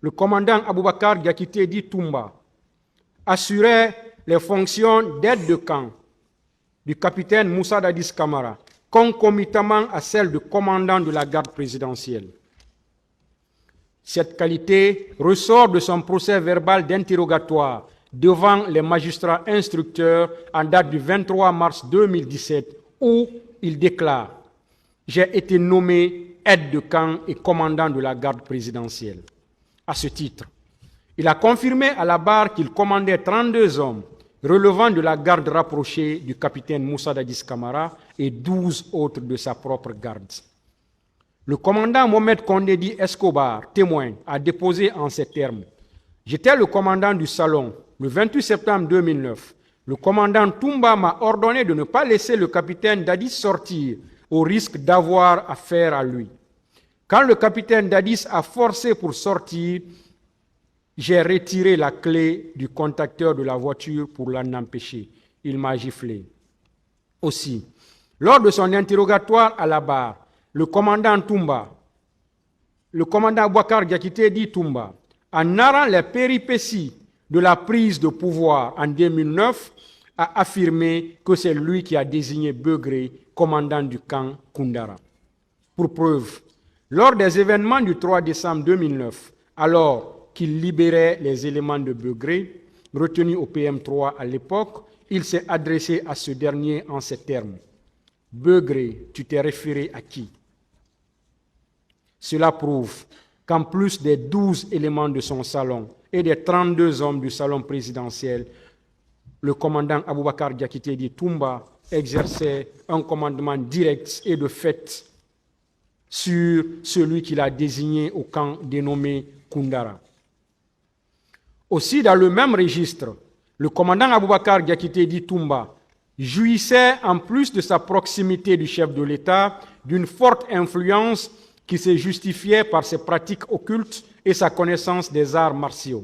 le commandant Aboubakar Diakité dit Toumba assurait les fonctions d'aide de camp du capitaine Moussa Dadis Camara, concomitamment à celle de commandant de la garde présidentielle. Cette qualité ressort de son procès verbal d'interrogatoire devant les magistrats instructeurs en date du 23 mars 2017, où il déclare « J'ai été nommé aide de camp et commandant de la garde présidentielle ». À ce titre, il a confirmé à la barre qu'il commandait 32 hommes relevant de la garde rapprochée du capitaine Moussa Dadis Camara et 12 autres de sa propre garde. Le commandant Mohamed Kondedi Escobar, témoin, a déposé en ces termes « J'étais le commandant du salon le 28 septembre 2009. Le commandant Toumba m'a ordonné de ne pas laisser le capitaine Dadis sortir au risque d'avoir affaire à lui. Quand le capitaine Dadis a forcé pour sortir, j'ai retiré la clé du contacteur de la voiture pour l'en empêcher. Il m'a giflé. » Aussi, lors de son interrogatoire à la barre, le commandant Aboubakar Diakité dit Toumba, en narrant les péripéties de la prise de pouvoir en 2009, a affirmé que c'est lui qui a désigné Begré commandant du camp Koundara. Pour preuve, lors des événements du 3 décembre 2009, alors qu'il libérait les éléments de Begré, retenus au PM3 à l'époque, il s'est adressé à ce dernier en ces termes. « Begré, tu t'es référé à qui ?» Cela prouve qu'en plus des 12 éléments de son salon et des 32 hommes du salon présidentiel, le commandant Aboubakar Diakité dit Toumba exerçait un commandement direct et de fait sur celui qu'il a désigné au camp dénommé Koundara. Aussi, dans le même registre, le commandant Aboubakar Diakité dit Toumba jouissait, en plus de sa proximité du chef de l'État, d'une forte influence qui se justifiait par ses pratiques occultes et sa connaissance des arts martiaux.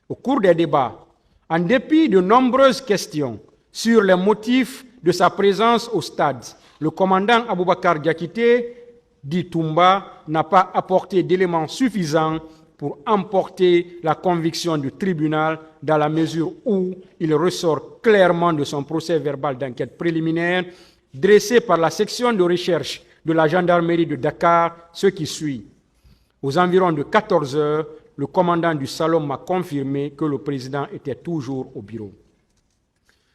Au cours des débats, en dépit de nombreuses questions sur les motifs de sa présence au stade, le commandant Aboubakar Diakité dit Toumba n'a pas apporté d'éléments suffisants pour emporter la conviction du tribunal dans la mesure où il ressort clairement de son procès verbal d'enquête préliminaire dressé par la section de recherche de la gendarmerie de Dakar ce qui suit. Aux environs de 14 heures, le commandant du salon m'a confirmé que le président était toujours au bureau.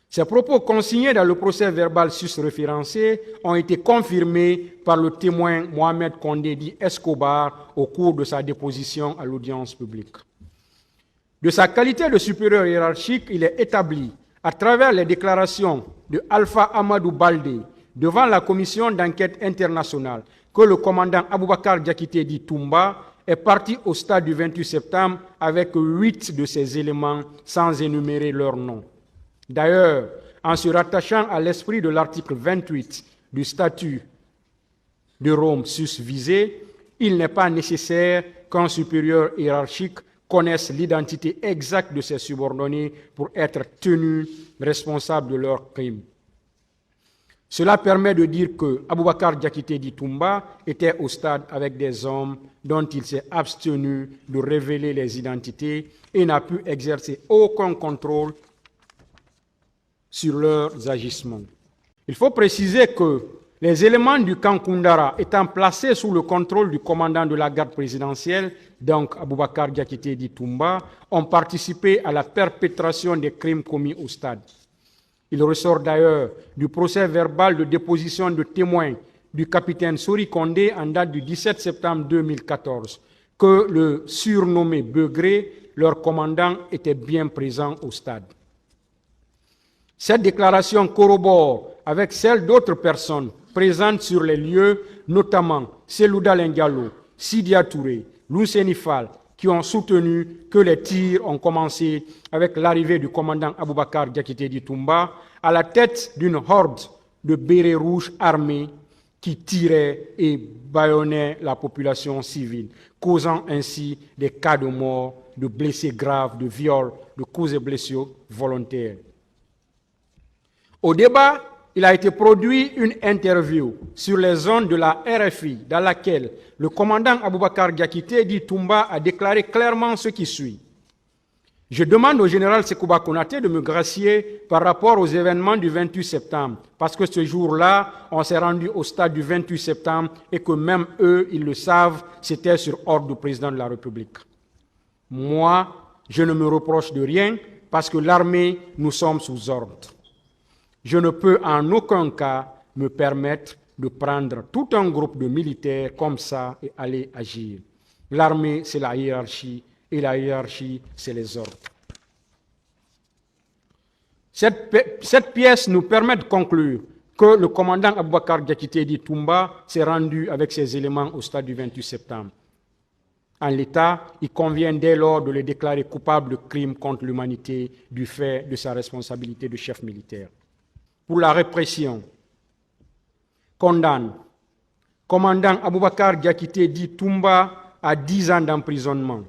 Ces propos consignés dans le procès verbal sus-référencé ont été confirmés par le témoin Mohamed Kondedi Escobar au cours de sa déposition à l'audience publique. De sa qualité de supérieur hiérarchique, il est établi, à travers les déclarations de Alpha Amadou Baldé devant la commission d'enquête internationale, que le commandant Aboubakar Diakité dit Toumba est parti au stade du 28 septembre avec 8 de ces éléments sans énumérer leurs noms. D'ailleurs, en se rattachant à l'esprit de l'article 28 du statut de Rome susvisé, il n'est pas nécessaire qu'un supérieur hiérarchique connaisse l'identité exacte de ses subordonnés pour être tenu responsable de leurs crimes. Cela permet de dire que Aboubakar Diakité dit Toumba était au stade avec des hommes dont il s'est abstenu de révéler les identités et n'a pu exercer aucun contrôle sur leurs agissements. Il faut préciser que les éléments du camp Koundara étant placés sous le contrôle du commandant de la garde présidentielle, donc Aboubakar Diakité dit Toumba, ont participé à la perpétration des crimes commis au stade. Il ressort d'ailleurs du procès verbal de déposition de témoins du capitaine Sori Kondé en date du 17 septembre 2014 que le surnommé Begré, leur commandant, était bien présent au stade. Cette déclaration corrobore avec celle d'autres personnes présentes sur les lieux, notamment Selouda Lendialo, Sidia Touré, Lousseni Fall, qui ont soutenu que les tirs ont commencé avec l'arrivée du commandant Aboubakar Diakité dit Toumba à la tête d'une horde de bérets rouges armés qui tiraient et bâillonnaient la population civile, causant ainsi des cas de mort, de blessés graves, de viols, de coups et blessures volontaires. Au débat il a été produit une interview sur les ondes de la RFI dans laquelle le commandant Aboubakar Diakité dit Toumba a déclaré clairement ce qui suit. Je demande au général Sekouba Konaté de me gracier par rapport aux événements du 28 septembre, parce que ce jour-là, on s'est rendu au stade du 28 septembre et que même eux, ils le savent, c'était sur ordre du président de la République. Moi, je ne me reproche de rien parce que l'armée, nous sommes sous ordre. Je ne peux en aucun cas me permettre de prendre tout un groupe de militaires comme ça et aller agir. L'armée, c'est la hiérarchie. Et la hiérarchie, c'est les ordres. Cette pièce nous permet de conclure que le commandant Aboubakar Diakité dit Toumba s'est rendu avec ses éléments au stade du 28 septembre. En l'état, il convient dès lors de le déclarer coupable de crimes contre l'humanité du fait de sa responsabilité de chef militaire. Pour la répression, condamne commandant Aboubakar Diakité dit Toumba à 10 ans d'emprisonnement.